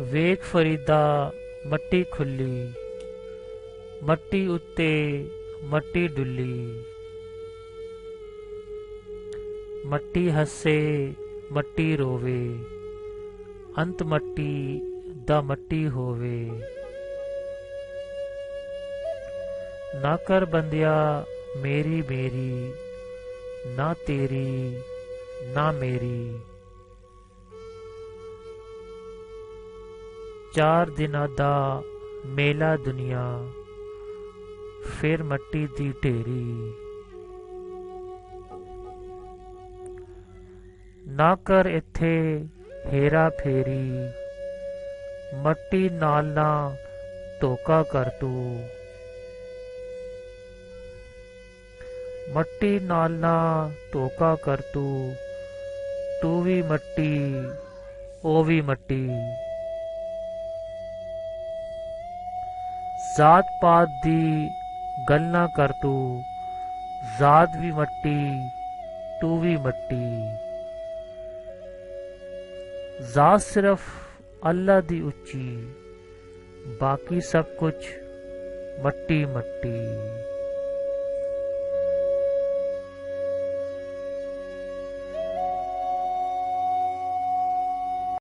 ਵੇਖ ਫਰੀਦਾ ਮੱਟੀ ਖੁੱਲੀ, ਮੱਟੀ ਉੱਤੇ ਮੱਟੀ ਡੁੱਲੀ। ਮੱਟੀ ਹੱਸੇ ਮੱਟੀ ਰੋਵੇ, ਅੰਤ ਮੱਟੀ ਦਾ ਮੱਟੀ ਹੋਵੇ। ਨਾ ਕਰ ਬੰਦਿਆ ਮੇਰੀ ਮੇਰੀ, ਨਾ ਤੇਰੀ ਨਾ ਮੇਰੀ। 4 ਦਿਨਾਂ ਦਾ ਮੇਲਾ ਦੁਨੀਆ, ਫਿਰ ਮੱਟੀ ਦੀ ਢੇਰੀ। ਨਾ ਕਰ ਇੱਥੇ ਹੇਰਾ ਫੇਰੀ, ਮੱਟੀ ਨਾਲ ਨਾ ਧੋਖਾ ਕਰ ਤੂੰ। ਮੱਟੀ ਨਾਲ ਨਾ ਧੋਖਾ ਕਰ ਤੂੰ, ਤੂੰ ਵੀ ਮੱਟੀ ਉਹ ਵੀ ਮੱਟੀ। ਜ਼ਾਤ ਪਾਤ ਦੀ ਗੱਲ ਨਾ ਕਰ ਤੂੰ, ਜ਼ਾਤ ਵੀ ਮੱਟੀ ਤੂੰ ਵੀ ਮੱਟੀ। ਜ਼ਾਤ ਸਿਰਫ ਅੱਲਾ ਦੀ ਉੱਚੀ, ਬਾਕੀ ਸਭ ਕੁਝ ਮੱਟੀ ਮੱਟੀ।